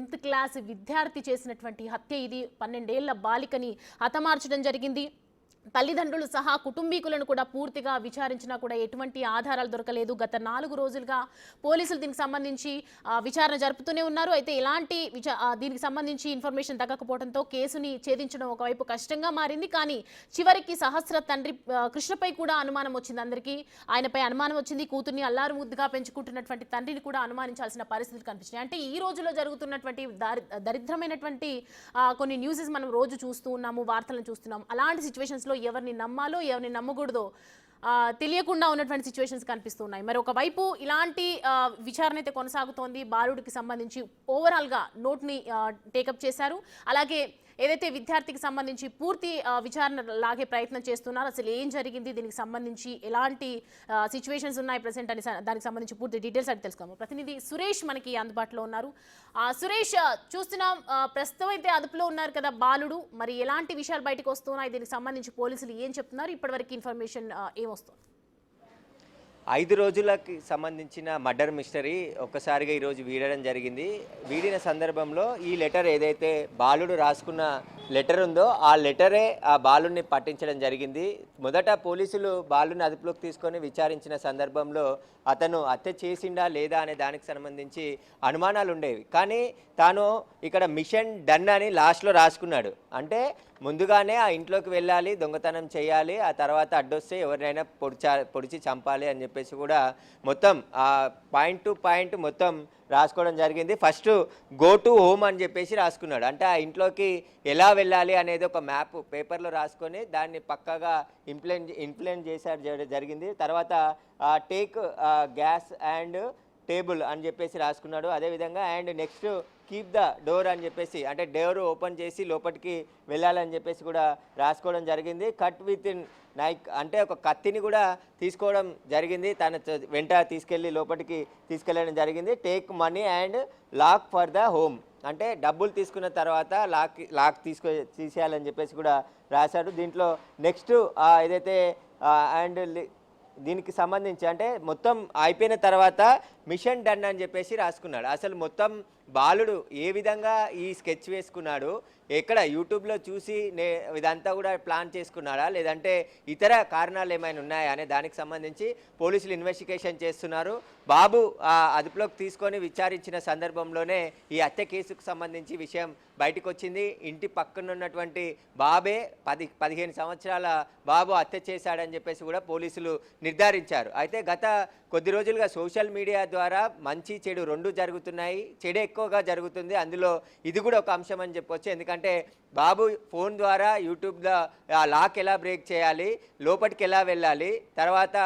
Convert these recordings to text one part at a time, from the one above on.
10th class విద్యార్థి చేసినటువంటి హత్య ఇది. 12 ఏళ్ల బాలికని హతమార్చడం జరిగింది. తల్లిదండ్రులు సహా కుటుంబీకులను కూడా పూర్తిగా విచారించినా కూడా ఎటువంటి ఆధారాలు దొరకలేదు. గత 4 రోజులుగా పోలీసులు దీనికి సంబంధించి విచారణ జరుపుతూనే ఉన్నారు. అయితే ఇలాంటి దీనికి సంబంధించి ఇన్ఫర్మేషన్ దక్కకపోవడంతో కేసుని ఛేదించడం ఒకవైపు కష్టంగా మారింది. కానీ చివరికి సహస్ర తండ్రి కృష్ణపై కూడా అనుమానం వచ్చింది. అందరికీ ఆయనపై అనుమానం వచ్చింది. కూతుర్ని అల్లారు ముద్దుగా పెంచుకుంటున్నటువంటి తండ్రిని కూడా అనుమానించాల్సిన పరిస్థితులు కనిపించినాయి. అంటే ఈ రోజులో జరుగుతున్నటువంటి దరిద్రమైనటువంటి కొన్ని న్యూసెస్ మనం రోజు చూస్తూ ఉన్నాము, వార్తలను చూస్తున్నాము. అలాంటి సిచ్యువేషన్స్ ఎవరిని నమ్మాలో ఎవరిని నమ్మకూడదో తెలియకుండా ఉన్నటువంటి సిచ్యువేషన్స్ కనిపిస్తున్నాయి. మరి ఒకవైపు ఇలాంటి విచారణ అయితే కొనసాగుతోంది. బాలుడికి సంబంధించి ఓవరాల్గా నోట్ని టేకప్ చేశారు. అలాగే ఏదైతే విద్యార్థికి సంబంధించి పూర్తి విచారణ లాగే ప్రయత్నం చేస్తున్నారు. అసలు ఏం జరిగింది, దీనికి సంబంధించి ఎలాంటి సిచ్యువేషన్స్ ఉన్నాయి ప్రెసెంట్ అని దానికి సంబంధించి పూర్తి డీటెయిల్స్ అయితే తెలుసుకోము. ప్రతినిధి సురేష్ మనకి అందుబాటులో ఉన్నారు. సురేష్, చూస్తున్నాం ప్రస్తుతం అయితే అదుపులో ఉన్నారు కదా బాలుడు. మరి ఎలాంటి విషయాలు బయటకు వస్తున్నాయి, దీనికి సంబంధించి పోలీసులు ఏం చెప్తున్నారు, ఇప్పటివరకు ఇన్ఫర్మేషన్ ఏమొస్తుంది? 5 రోజులకి సంబంధించిన మర్డర్ మిస్టరీ ఒక్కసారిగా ఈరోజు వీడడం జరిగింది. వీడిన సందర్భంలో ఈ లెటర్ ఏదైతే బాలుడు రాసుకున్న లెటర్ ఉందో ఆ లెటరే ఆ బాలుడిని పట్టించడం జరిగింది. మొదట పోలీసులు బాలుడిని అదుపులోకి తీసుకొని విచారించిన సందర్భంలో అతను హత్య చేసిండా లేదా అనే దానికి సంబంధించి అనుమానాలు ఉండేవి. కానీ తాను ఇక్కడ మిషన్ డన్ అని లాస్ట్లో రాసుకున్నాడు. అంటే ముందుగానే ఆ ఇంట్లోకి వెళ్ళాలి, దొంగతనం చేయాలి, ఆ తర్వాత అడ్డొస్తే ఎవరినైనా పొడిచి చంపాలి అని చెప్పేసి కూడా మొత్తం ఆ పాయింట్ టు పాయింట్ మొత్తం రాసుకోవడం జరిగింది. ఫస్ట్ గో టు హోమ్ అని చెప్పేసి రాసుకున్నాడు. అంటే ఆ ఇంట్లోకి ఎలా వెళ్ళాలి అనేది ఒక మ్యాప్ పేపర్లో రాసుకొని దాన్ని పక్కాగా ఇంప్లిమెంట్ చేశాడు జరిగింది. తర్వాత టేక్ గ్యాస్ అండ్ టేబుల్ అని చెప్పేసి రాసుకున్నాడు. అదేవిధంగా and next keep the door అని చెప్పేసి, అంటే డోర్ ఓపెన్ చేసి లోపలికి వెళ్ళాలని చెప్పేసి కూడా రాసుకోవడం జరిగింది. కట్ విత్ ఇన్ నైక్ అంటే ఒక కత్తిని కూడా తీసుకోవడం జరిగింది. తన వెంట తీసుకెళ్ళి లోపలికి తీసుకెళ్ళడం జరిగింది. Take money and lock for the home, అంటే డబ్బులు తీసుకున్న తర్వాత లాక్ తీసేయాలని చెప్పేసి కూడా రాశాడు. దీంట్లో నెక్స్ట్ ఏదైతే అండ్ దీనికి సంబంధించి అంటే మొత్తం అయిపోయిన తర్వాత మిషన్ డన్ అని చెప్పేసి రాసుకున్నాడు. అసలు మొత్తం బాలుడు ఏ విధంగా ఈ స్కెచ్ వేసుకున్నాడు, ఎక్కడ యూట్యూబ్లో చూసి ఇదంతా కూడా ప్లాన్ చేసుకున్నాడా లేదంటే ఇతర కారణాలు ఏమైనా ఉన్నాయా అనే దానికి సంబంధించి పోలీసులు ఇన్వెస్టిగేషన్ చేస్తున్నారు. బాబు అదుపులోకి తీసుకొని విచారించిన సందర్భంలోనే ఈ హత్య కేసుకు సంబంధించి విషయం బయటకు వచ్చింది. ఇంటి పక్కన ఉన్నటువంటి బాబే 15 సంవత్సరాల బాబు హత్య చేశాడని చెప్పేసి కూడా పోలీసులు నిర్ధారించారు. అయితే గత కొద్ది రోజులుగా సోషల్ మీడియా ద్వారా మంచి చెడు రెండు జరుగుతున్నాయి. చెడు ఎక్కువగా జరుగుతుంది, అందులో ఇది కూడా ఒక అంశం అని చెప్పొచ్చు. ఎందుకంటే బాబు ఫోన్ ద్వారా యూట్యూబ్లో లాక్ ఎలా బ్రేక్ చేయాలి, లోపలికి ఎలా వెళ్ళాలి, తర్వాత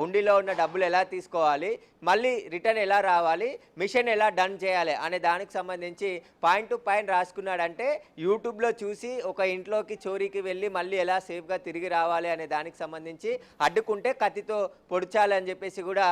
హుండీలో ఉన్న డబ్బులు ఎలా తీసుకోవాలి, మళ్ళీ రిటర్న్ ఎలా రావాలి, మిషన్ ఎలా డన్ చేయాలి అనే దానికి సంబంధించి పాయింట్ టు పాయింట్ రాసుకున్నాడంటే యూట్యూబ్లో చూసి ఒక ఇంట్లోకి చోరీకి వెళ్ళి మళ్ళీ ఎలా సేఫ్గా తిరిగి రావాలి అనే దానికి సంబంధించి అడ్డుకుంటే కత్తితో పొడిచాలని చెప్పేసి కూడా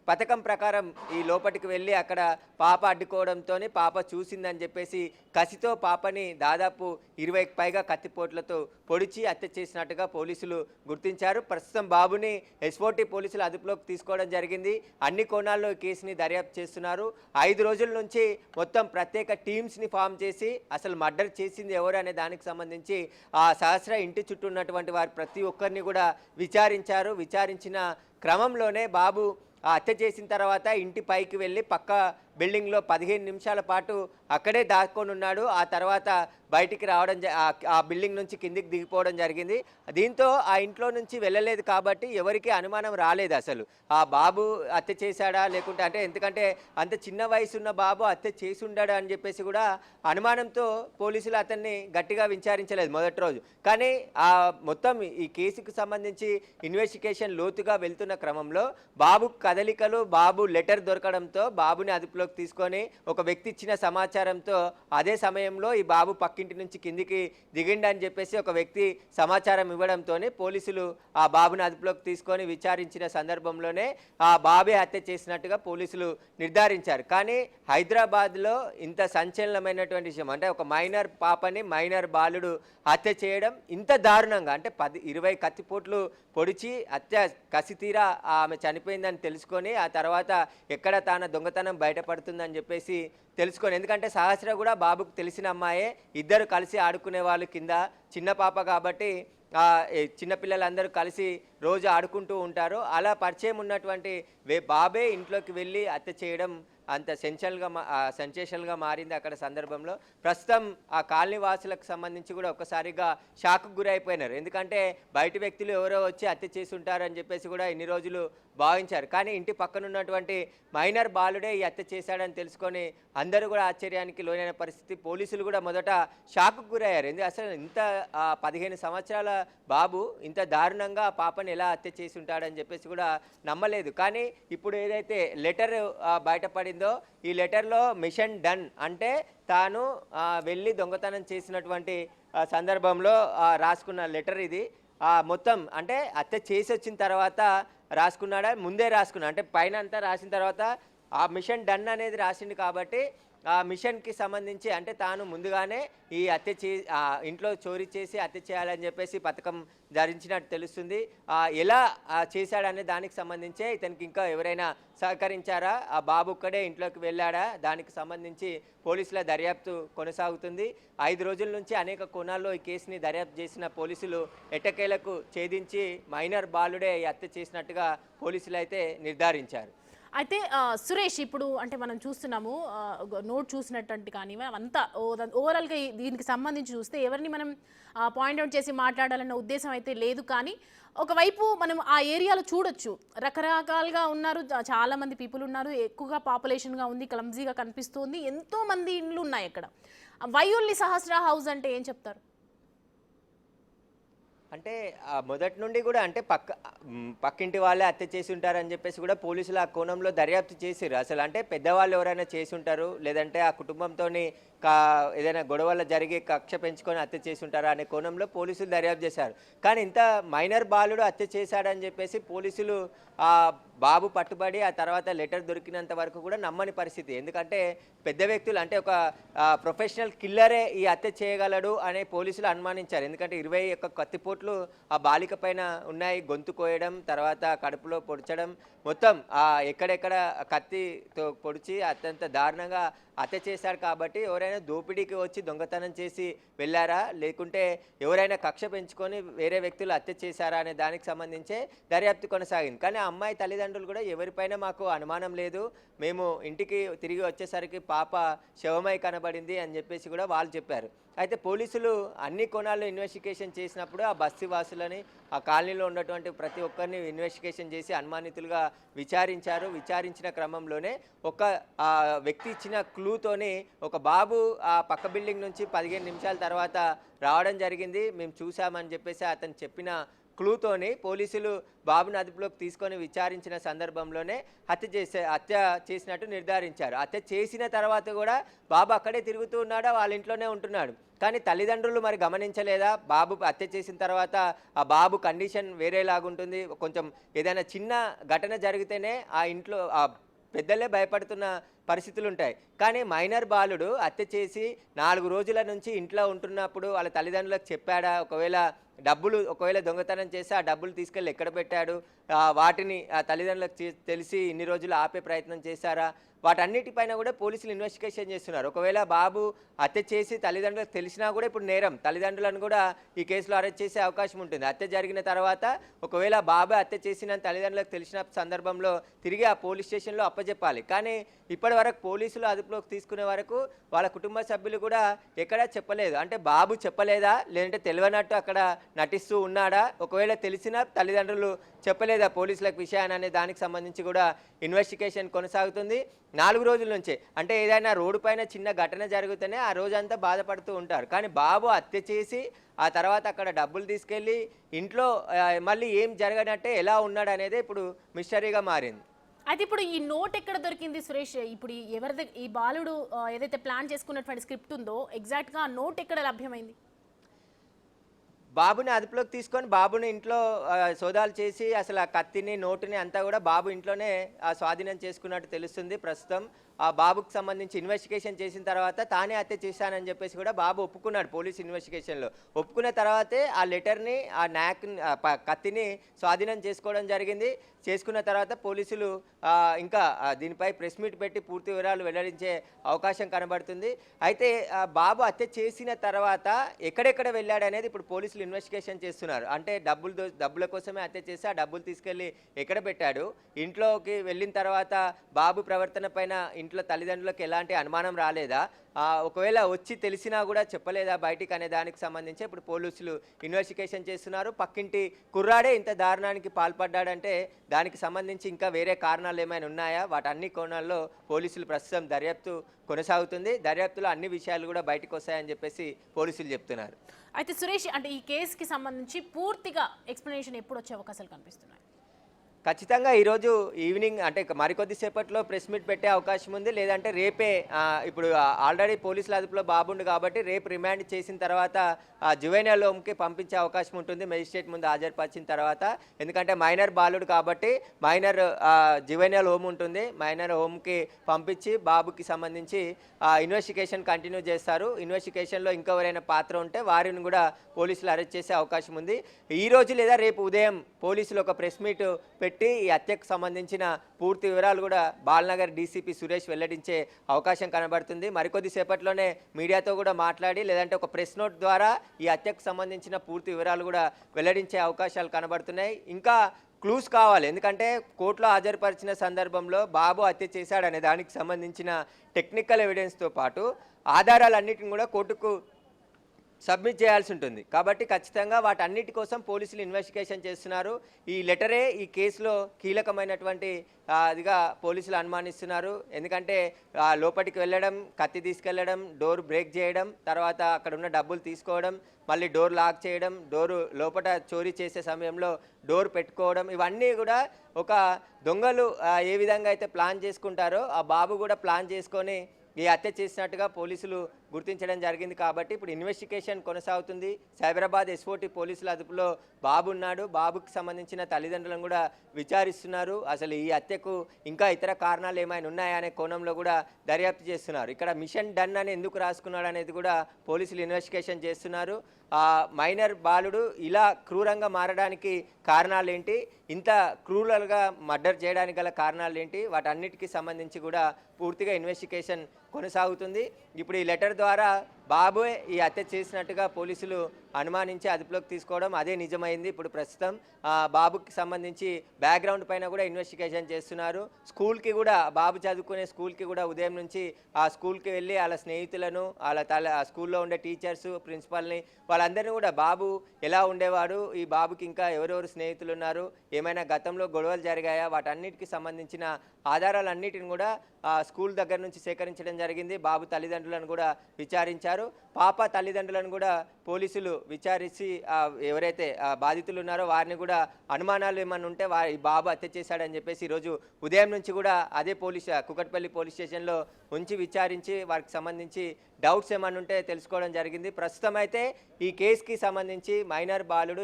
పథకం ప్రకారం ఈ లోపలికి వెళ్ళి అక్కడ పాప అడ్డుకోవడంతో పాప చూసిందని చెప్పేసి కసితో పాపని దాదాపు 20కి పైగా కత్తిపోట్లతో పొడిచి హత్య చేసినట్టుగా పోలీసులు గుర్తించారు. ప్రస్తుతం బాబుని ఎస్ఓటీ పోలీసులు అదుపులోకి తీసుకోవడం జరిగింది. అన్ని కోణాల్లో కేసుని దర్యాప్తు చేస్తున్నారు. 5 రోజుల నుంచి మొత్తం ప్రత్యేక టీమ్స్ని ఫామ్ చేసి అసలు మర్డర్ చేసింది ఎవరు అనే దానికి సంబంధించి ఆ సహస్ర ఇంటి చుట్టూ ఉన్నటువంటి వారి ప్రతి ఒక్కరిని కూడా విచారించారు. విచారించిన క్రమంలోనే బాబు హత్య చేసిన తర్వాత ఇంటి పైకి వెళ్ళి పక్క బిల్డింగ్లో 15 నిమిషాల పాటు అక్కడే దాక్కొని ఉన్నాడు. ఆ తర్వాత బయటికి రావడం, ఆ బిల్డింగ్ నుంచి కిందికి దిగిపోవడం జరిగింది. దీంతో ఆ ఇంట్లో నుంచి వెళ్ళలేదు కాబట్టి ఎవరికి అనుమానం రాలేదు అసలు ఆ బాబు హత్య చేశాడా లేకుంటే, అంటే ఎందుకంటే అంత చిన్న వయసున్న బాబు హత్య చేసి ఉండాడా అని చెప్పేసి కూడా అనుమానంతో పోలీసులు అతన్ని గట్టిగా విచారించలేదు మొదటి రోజు. కానీ ఆ మొత్తం ఈ కేసుకు సంబంధించి ఇన్వెస్టిగేషన్ లోతుగా వెళ్తున్న క్రమంలో బాబు కదలికలు, బాబు లెటర్ దొరకడంతో బాబుని అదుపులో తీసుకొని ఒక వ్యక్తి ఇచ్చిన సమాచారంతో అదే సమయంలో ఈ బాబు పక్కింటి నుంచి కిందికి దిగిండని చెప్పేసి ఒక వ్యక్తి సమాచారం ఇవ్వడంతో పోలీసులు ఆ బాబుని అదుపులోకి తీసుకొని విచారించిన సందర్భంలోనే ఆ బాబే హత్య చేసినట్టుగా పోలీసులు నిర్ధారించారు. కానీ హైదరాబాద్లో ఇంత సంచలనమైనటువంటి విషయం, అంటే ఒక మైనర్ పాపని మైనర్ బాలుడు హత్య చేయడం ఇంత దారుణంగా, అంటే 20 కత్తిపోట్లు పొడిచి హత్య కసితీరా ఆమె చనిపోయిందని తెలుసుకొని ఆ తర్వాత ఎక్కడ తాన దొంగతనం బయటపడ భయపడుతుందని చెప్పేసి తెలుసుకొని, ఎందుకంటే సహస్ర కూడా బాబుకు తెలిసిన అమ్మాయే, ఇద్దరు కలిసి ఆడుకునే వాళ్ళు కింద, చిన్న పాప కాబట్టి చిన్నపిల్లలందరూ కలిసి రోజు ఆడుకుంటూ ఉంటారు. అలా పరిచయం ఉన్నటువంటి బాబే ఇంట్లోకి వెళ్ళి హత్య చేయడం అంత సెన్సేషనల్గా మారింది అక్కడ సందర్భంలో. ప్రస్తుతం ఆ కాలనీ వాసులకు సంబంధించి కూడా ఒక్కసారిగా షాక్కు గురైపోయినారు. ఎందుకంటే బయటి వ్యక్తులు ఎవరో వచ్చి హత్య చేసి ఉంటారని చెప్పేసి కూడా ఇన్ని రోజులు భావించారు. కానీ ఇంటి పక్కనున్నటువంటి మైనర్ బాలుడే ఈ హత్య చేశాడని తెలుసుకొని అందరూ కూడా ఆశ్చర్యానికి లోనైన పరిస్థితి. పోలీసులు కూడా మొదట షాక్కు గురయ్యారు. అసలు ఇంత 15 సంవత్సరాల బాబు ఇంత దారుణంగా ఆ పాపని ఎలా హత్య చేసి ఉంటాడని చెప్పేసి కూడా నమ్మలేదు. కానీ ఇప్పుడు ఏదైతే లెటర్ బయటపడిందో, ఈ లెటర్లో మిషన్ డన్ అంటే తాను వెళ్ళి దొంగతనం చేసినటువంటి సందర్భంలో రాసుకున్న లెటర్ ఇది. మొత్తం అంటే హత్య చేసి వచ్చిన తర్వాత రాసుకున్నాడా, ముందే రాసుకున్నా అంటే పైన అంతా రాసిన తర్వాత ఆ మిషన్ డన్ అనేది రాసిండు. కాబట్టి ఆ మిషన్కి సంబంధించి అంటే తాను ముందుగానే ఈ హత్య ఇంట్లో చోరీ చేసి హత్య చేయాలని చెప్పేసి పథకం ధరించినట్టు తెలుస్తుంది. ఎలా చేశాడనే దానికి సంబంధించే ఇతనికి ఇంకా ఎవరైనా సహకరించారా, ఆ బాబు ఒక్కడే ఇంట్లోకి వెళ్ళాడా, దానికి సంబంధించి పోలీసుల దర్యాప్తు కొనసాగుతుంది. 5 రోజుల నుంచి అనేక కోణాల్లో ఈ కేసుని దర్యాప్తు చేసిన పోలీసులు ఎట్టకేలకు ఛేదించి మైనర్ బాలుడే ఈ హత్య చేసినట్టుగా పోలీసులు అయితే నిర్ధారించారు. అయితే సురేష్, ఇప్పుడు అంటే మనం చూస్తున్నాము నోట్ చూసినట్టు కానీ అంతా ఓవరాల్గా దీనికి సంబంధించి చూస్తే ఎవరిని మనం పాయింట్అవుట్ చేసి మాట్లాడాలన్న ఉద్దేశం అయితే లేదు. కానీ ఒకవైపు మనం ఆ ఏరియాలో చూడొచ్చు, రకరకాలుగా ఉన్నారు, చాలామంది పీపుల్ ఉన్నారు, ఎక్కువగా పాపులేషన్గా ఉంది, క్లమ్జీగా కనిపిస్తుంది, ఎంతోమంది ఇండ్లు ఉన్నాయి అక్కడ. వైయుల్లి సహస్ర హౌస్ అంటే ఏం చెప్తారు? అంటే మొదటి నుండి కూడా అంటే పక్కింటి వాళ్ళే హత్య చేసి ఉంటారని చెప్పేసి కూడా పోలీసులు ఆ కోణంలో దర్యాప్తు చేసిరు. అసలు అంటే పెద్దవాళ్ళు ఎవరైనా చేసి ఉంటారు, లేదంటే ఆ కుటుంబంతో ఏదైనా గొడవలు జరిగి కక్ష పెంచుకొని హత్య చేసి ఉంటారా అనే కోణంలో పోలీసులు దర్యాప్తు చేశారు. కానీ ఇంత మైనర్ బాలుడు హత్య చేశాడని చెప్పేసి పోలీసులు ఆ బాబు పట్టుబడి ఆ తర్వాత లెటర్ దొరికినంత వరకు కూడా నమ్మని పరిస్థితి. ఎందుకంటే పెద్ద వ్యక్తులు అంటే ఒక ప్రొఫెషనల్ కిల్లరే ఈ హత్య చేయగలడు అనే పోలీసులు అనుమానించారు. ఎందుకంటే 21 కత్తిపోట్లు ఆ బాలిక పైన ఉన్నాయి, గొంతు కోయడం, తర్వాత కడుపులో పొడిచడం, మొత్తం ఎక్కడెక్కడ కత్తితో పొడిచి అత్యంత దారుణంగా హత్య చేశాడు. కాబట్టి ఎవరైనా దోపిడీకి వచ్చి దొంగతనం చేసి వెళ్ళారా, లేకుంటే ఎవరైనా కక్ష పెంచుకొని వేరే వ్యక్తులు హత్య చేశారా అనే దానికి సంబంధించే దర్యాప్తు కొనసాగింది. కానీ ఆ అమ్మాయి తల్లిదండ్రులు కూడా ఎవరిపైన మాకు అనుమానం లేదు, మేము ఇంటికి తిరిగి వచ్చేసరికి పాప శవమై కనబడింది అని చెప్పేసి కూడా వాళ్ళు చెప్పారు. అయితే పోలీసులు అన్ని కోణాల్లో ఇన్వెస్టిగేషన్ చేసినప్పుడు ఆ బస్తీ వాసులని, ఆ కాలనీలో ఉన్నటువంటి ప్రతి ఒక్కరిని ఇన్వెస్టిగేషన్ చేసి అనుమానితులుగా విచారించారు. విచారించిన క్రమంలోనే ఒక వ్యక్తి ఇచ్చిన క్లూతోని ఒక బాబు ఆ పక్క బిల్డింగ్ నుంచి 15 నిమిషాల తర్వాత రావడం జరిగింది, మేము చూసామని చెప్పేసి అతను చెప్పిన క్లూతోని పోలీసులు బాబుని అదుపులోకి తీసుకొని విచారించిన సందర్భంలోనే హత్య చేసినట్టు నిర్ధారించారు. హత్య చేసిన తర్వాత కూడా బాబు అక్కడే తిరుగుతూ ఉన్నాడా, వాళ్ళ ఇంట్లోనే ఉంటున్నాడు. కానీ తల్లిదండ్రులు మరి గమనించలేదా, బాబు హత్య చేసిన తర్వాత ఆ బాబు కండిషన్ వేరేలాగుంటుంది, కొంచెం ఏదైనా చిన్న ఘటన జరిగితేనే ఆ ఇంట్లో పెద్దలే భయపడుతున్న పరిస్థితులు ఉంటాయి. కానీ మైనర్ బాలుడు హత్య చేసి 4 రోజుల నుంచి ఇంట్లో ఉంటున్నప్పుడు వాళ్ళ తల్లిదండ్రులకు చెప్పాడా, ఒకవేళ దొంగతనం చేసి ఆ డబ్బులు తీసుకెళ్ళి ఎక్కడ పెట్టాడు, వాటిని ఆ తల్లిదండ్రులకు తెలిసి ఇన్ని రోజులు ఆపే ప్రయత్నం చేశారా, వాటన్నిటిపైన కూడా పోలీసులు ఇన్వెస్టిగేషన్ చేస్తున్నారు. ఒకవేళ బాబు హత్య చేసి తల్లిదండ్రులకు తెలిసినా కూడా ఇప్పుడు నేరం, తల్లిదండ్రులను కూడా ఈ కేసులో అరెస్ట్ చేసే అవకాశం ఉంటుంది. హత్య జరిగిన తర్వాత ఒకవేళ బాబు హత్య చేసిన తల్లిదండ్రులకు తెలిసిన సందర్భంలో తిరిగి ఆ పోలీస్ స్టేషన్లో అప్పచెప్పాలి. కానీ ఇప్పటి వరకు పోలీసులు అదుపులోకి తీసుకునే వరకు వాళ్ళ కుటుంబ సభ్యులు కూడా ఎక్కడా చెప్పలేదు. అంటే బాబు చెప్పలేదా, లేదంటే తెలియనట్టు అక్కడ నటిస్తూ ఉన్నాడా, ఒకవేళ తెలిసినా తల్లిదండ్రులు చెప్పలేదా పోలీసులకు విషయాన్ని అనే దానికి సంబంధించి కూడా ఇన్వెస్టిగేషన్ కొనసాగుతుంది. 4 రోజుల నుంచే అంటే ఏదైనా రోడ్డు పైన చిన్న ఘటన జరిగితేనే ఆ రోజంతా బాధపడుతూ ఉంటారు. కానీ బాబు హత్య చేసి ఆ తర్వాత అక్కడ డబ్బులు తీసుకెళ్ళి ఇంట్లో మళ్ళీ ఏం జరగనట్టే ఎలా ఉన్నాడు అనేది ఇప్పుడు మిస్టరీగా మారింది. అయితే ఇప్పుడు ఈ నోట్ ఎక్కడ దొరికింది సురేష్? ఇప్పుడు ఈ బాలుడు ఏదైతే ప్లాన్ చేసుకున్నటువంటి స్క్రిప్ట్ ఉందో ఎగ్జాక్ట్గా ఆ నోట్ ఎక్కడ లభ్యమైంది? బాబుని అదుపులోకి తీసుకొని బాబుని ఇంట్లో సోదాలు చేసి అసలు ఆ కత్తిని, నోటుని అంతా కూడా బాబు ఇంట్లోనే స్వాధీనం చేసుకున్నట్టు తెలుస్తుంది. ప్రస్తుతం ఆ బాబుకి సంబంధించి ఇన్వెస్టిగేషన్ చేసిన తర్వాత తానే హత్య చేశానని చెప్పేసి కూడా బాబు ఒప్పుకున్నాడు పోలీస్ ఇన్వెస్టిగేషన్లో. ఒప్పుకున్న తర్వాతే ఆ లెటర్ని, ఆ కత్తిని స్వాధీనం చేసుకోవడం జరిగింది. చేసుకున్న తర్వాత పోలీసులు ఇంకా దీనిపై ప్రెస్ మీట్ పెట్టి పూర్తి వివరాలు వెల్లడించే అవకాశం కనబడుతుంది. అయితే బాబు హత్య చేసిన తర్వాత ఎక్కడెక్కడ వెళ్ళాడనేది ఇప్పుడు పోలీసులు ఇన్వెస్టిగేషన్ చేస్తున్నారు. అంటే డబ్బుల కోసమే హత్య చేసి ఆ డబ్బులు తీసుకెళ్ళి ఎక్కడ పెట్టాడు, ఇంట్లోకి వెళ్ళిన తర్వాత బాబు ప్రవర్తన పైన ఇంట్లో తల్లిదండ్రులకు ఎలాంటి అనుమానం రాలేదా, ఒకవేళ వచ్చి తెలిసినా కూడా చెప్పలేదా బయటికి అనే దానికి సంబంధించి ఇప్పుడు పోలీసులు ఇన్వెస్టిగేషన్ చేస్తున్నారు. పక్కింటి కుర్రాడే ఇంత దారుణానికి పాల్పడ్డాడంటే దానికి సంబంధించి ఇంకా వేరే కారణాలు ఏమైనా ఉన్నాయా, వాటన్ని కోణాల్లో పోలీసులు ప్రస్తుతం దర్యాప్తు కొనసాగుతుంది. దర్యాప్తులో అన్ని విషయాలు కూడా బయటకు వస్తాయని చెప్పేసి పోలీసులు చెప్తున్నారు. అయితే సురేష్, అంటే ఈ కేసుకి సంబంధించి పూర్తిగా ఎక్స్ప్లెనేషన్ ఎప్పుడు వచ్చే అవకాశాలు కనిపిస్తున్నాయి? ఖచ్చితంగా ఈరోజు ఈవినింగ్ అంటే మరికొద్ది సేపట్లో ప్రెస్ మీట్ పెట్టే అవకాశం ఉంది. లేదంటే రేపే ఇప్పుడు ఆల్రెడీ పోలీసుల అదుపులో బాబుండు కాబట్టి రేపు రిమాండ్ చేసిన తర్వాత జువెనైల్ హోమ్కి పంపించే అవకాశం ఉంటుంది మెజిస్ట్రేట్ ముందు హాజరుపరిచిన తర్వాత. ఎందుకంటే మైనర్ బాలుడు కాబట్టి మైనర్ జువెనైల్ హోమ్ ఉంటుంది. మైనర్ హోమ్కి పంపించి బాబుకి సంబంధించి ఇన్వెస్టిగేషన్ కంటిన్యూ చేస్తారు. ఇన్వెస్టిగేషన్లో ఇంకెవరైనా పాత్ర ఉంటే వారిని కూడా పోలీసులు అరెస్ట్ చేసే అవకాశం ఉంది. ఈరోజు లేదా రేపు ఉదయం పోలీసులు ఒక ప్రెస్ మీట్ పెట్టి ఈ హత్యకు సంబంధించిన పూర్తి వివరాలు కూడా బాలనగర్ డీసీపీ సురేష్ వెల్లడించే అవకాశం కనబడుతుంది. మరికొద్ది సేపట్లోనే మీడియాతో కూడా మాట్లాడి లేదంటే ఒక ప్రెస్ నోట్ ద్వారా ఈ హత్యకు సంబంధించిన పూర్తి వివరాలు కూడా వెల్లడించే అవకాశాలు కనబడుతున్నాయి. ఇంకా క్లూస్ కావాలి, ఎందుకంటే కోర్టులో హాజరుపరిచిన సందర్భంలో బాబు హత్య చేశాడనే దానికి సంబంధించిన టెక్నికల్ ఎవిడెన్స్తో పాటు ఆధారాలన్నిటిని కూడా కోర్టుకు సబ్మిట్ చేయాల్సి ఉంటుంది. కాబట్టి ఖచ్చితంగా వాటన్నిటి కోసం పోలీసులు ఇన్వెస్టిగేషన్ చేస్తున్నారు. ఈ లెటరే ఈ కేసులో కీలకమైనటువంటి అదిగా పోలీసులు అనుమానిస్తున్నారు. ఎందుకంటే లోపలికి వెళ్ళడం, కత్తి తీసుకెళ్లడం, డోర్ బ్రేక్ చేయడం, తర్వాత అక్కడ ఉన్న డబ్బులు తీసుకోవడం, మళ్ళీ డోర్ లాక్ చేయడం, డోరు లోపల చోరీ చేసే సమయంలో డోర్ పెట్టుకోవడం, ఇవన్నీ కూడా ఒక దొంగలు ఏ విధంగా అయితే ప్లాన్ చేసుకుంటారో ఆ బాబు కూడా ప్లాన్ చేసుకొని ఈ హత్య చేసినట్టుగా పోలీసులు గుర్తించడం జరిగింది. కాబట్టి ఇప్పుడు ఇన్వెస్టిగేషన్ కొనసాగుతుంది. సైబరాబాద్ ఎస్ఓటీ పోలీసుల అదుపులో బాబు ఉన్నాడు. బాబుకి సంబంధించిన తల్లిదండ్రులను కూడా విచారిస్తున్నారు. అసలు ఈ హత్యకు ఇంకా ఇతర కారణాలు ఏమైనా ఉన్నాయా అనే కోణంలో కూడా దర్యాప్తు చేస్తున్నారు. ఇక్కడ మిషన్ డన్ అని ఎందుకు రాసుకున్నాడు అనేది కూడా పోలీసులు ఇన్వెస్టిగేషన్ చేస్తున్నారు. మైనర్ బాలుడు ఇలా క్రూరంగా మారడానికి కారణాలు ఏంటి, ఇంత క్రూరల్గా మర్డర్ చేయడానికి గల కారణాలు ఏంటి, వాటన్నిటికీ సంబంధించి కూడా పూర్తిగా ఇన్వెస్టిగేషన్ కొనసాగుతుంది. ఇప్పుడు ఈ లెటర్ ద్వారా బాబుయే ఈ హత్య చేసినట్టుగా పోలీసులు అనుమానించి అదుపులోకి తీసుకోవడం అదే నిజమైంది. ఇప్పుడు ప్రస్తుతం బాబుకి సంబంధించి బ్యాక్గ్రౌండ్ పైన కూడా ఇన్వెస్టిగేషన్ చేస్తున్నారు. స్కూల్కి కూడా బాబు చదువుకునే స్కూల్కి కూడా ఉదయం నుంచి ఆ స్కూల్కి వెళ్ళి వాళ్ళ స్నేహితులను, వాళ్ళ స్కూల్లో ఉండే టీచర్స్, ప్రిన్సిపల్ని, వాళ్ళందరినీ కూడా బాబు ఎలా ఉండేవాడు, ఈ బాబుకి ఇంకా ఎవరెవరు స్నేహితులు ఉన్నారు, ఏమైనా గతంలో గొడవలు జరిగాయా, వాటన్నిటికి సంబంధించిన ఆధారాలన్నిటిని కూడా స్కూల్ దగ్గర నుంచి సేకరించడం జరిగింది. బాబు తల్లిదండ్రులను కూడా విచారించారు. పాప తల్లిదండ్రులను కూడా పోలీసులు విచారించి ఎవరైతే బాధితులు ఉన్నారో వారిని కూడా అనుమానాలు ఏమన్నా ఉంటే ఈ బాబు హత్య చేశాడని చెప్పేసి ఈరోజు ఉదయం నుంచి కూడా అదే కుకట్పల్లి పోలీస్ స్టేషన్లో ఉంచి విచారించి వారికి సంబంధించి డౌట్స్ ఏమన్నా ఉంటే తెలుసుకోవడం జరిగింది. ప్రస్తుతం అయితే ఈ కేసుకి సంబంధించి మైనర్ బాలుడు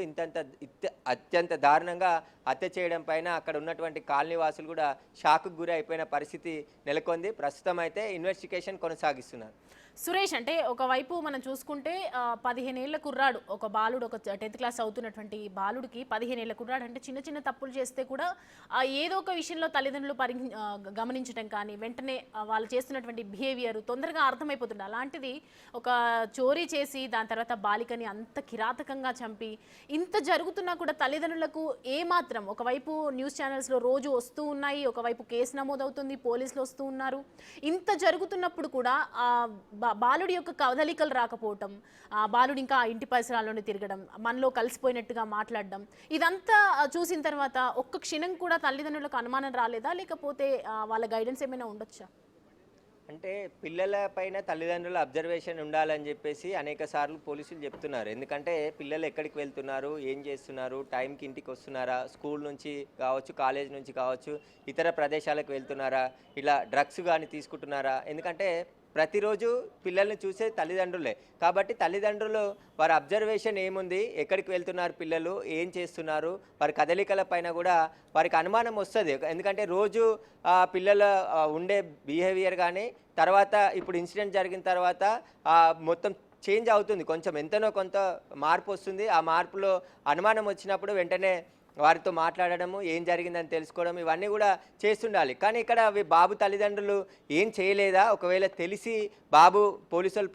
అత్యంత దారుణంగా హత్య చేయడం పైన అక్కడ ఉన్నటువంటి కాలనీ వాసులు కూడా షాక్కు గురి అయిపోయిన పరిస్థితి నెలకొంది. ప్రస్తుతం అయితే ఇన్వెస్టిగేషన్ కొనసాగిస్తున్నారు. సురేష్, అంటే ఒకవైపు మనం చూసుకుంటే 15 ఏళ్ల కుర్రాడు, ఒక బాలుడు, ఒక 10th క్లాస్ అవుతున్నటువంటి బాలుడికి 15 ఏళ్ల కుర్రాడు అంటే చిన్న చిన్న తప్పులు చేస్తే కూడా ఏదో ఒక విషయంలో తల్లిదండ్రులు గమనించడం కానీ వెంటనే వాళ్ళు చేస్తున్నటువంటి బిహేవియర్ తొందరగా అర్థమైపోతుంది. అలాంటిది ఒక చోరీ చేసి దాని తర్వాత బాలికని అంత కిరాతకంగా చంపి ఇంత జరుగుతున్నా కూడా తల్లిదండ్రులకు ఏమాత్రం, ఒకవైపు న్యూస్ ఛానల్స్లో రోజు వస్తూ ఉన్నాయి, ఒకవైపు కేసు నమోదవుతుంది, పోలీసులు వస్తూ ఉన్నారు, ఇంత జరుగుతున్నప్పుడు కూడా బాలుడి యొక్క కదలికలు రాకపోవటం, బాలుడు ఇంకా ఇంటి పరిసరాల్లోనే తిరగడం, మనలో కలిసిపోయినట్టుగా మాట్లాడడం, ఇదంతా చూసిన తర్వాత ఒక్క క్షణం కూడా తల్లిదండ్రులకు అనుమానం రాలేదా, లేకపోతే వాళ్ళ గైడెన్స్ ఏమైనా ఉండొచ్చా? అంటే పిల్లల పైన తల్లిదండ్రుల అబ్జర్వేషన్ ఉండాలని చెప్పేసి అనేక సార్లు పోలీసులు చెప్తున్నారు. ఎందుకంటే పిల్లలు ఎక్కడికి వెళ్తున్నారు, ఏం చేస్తున్నారు, టైంకి ఇంటికి వస్తున్నారా, స్కూల్ నుంచి కావచ్చు, కాలేజ్ నుంచి కావచ్చు, ఇతర ప్రదేశాలకు వెళ్తున్నారా, ఇలా డ్రగ్స్ కానీ తీసుకుంటున్నారా. ఎందుకంటే ప్రతిరోజు పిల్లల్ని చూసే తల్లిదండ్రులే. కాబట్టి తల్లిదండ్రులు వారి అబ్జర్వేషన్ ఏముంది, ఎక్కడికి వెళ్తున్నారు పిల్లలు, ఏం చేస్తున్నారు, వారి కదలికల పైన కూడా వారికి అనుమానం వస్తుంది. ఎందుకంటే రోజు పిల్లల ఉండే బిహేవియర్ కానీ తర్వాత ఇప్పుడు ఇన్సిడెంట్ జరిగిన తర్వాత మొత్తం చేంజ్ అవుతుంది. కొంచెం ఎంతనో కొంత మార్పు వస్తుంది. ఆ మార్పులో అనుమానం వచ్చినప్పుడు వెంటనే వారితో మాట్లాడడము, ఏం జరిగిందని తెలుసుకోవడం, ఇవన్నీ కూడా చేస్తుండాలి. కానీ ఇక్కడ బాబు తల్లిదండ్రులు ఏం చేయలేదా? ఒకవేళ తెలిసి బాబు పోలీసులు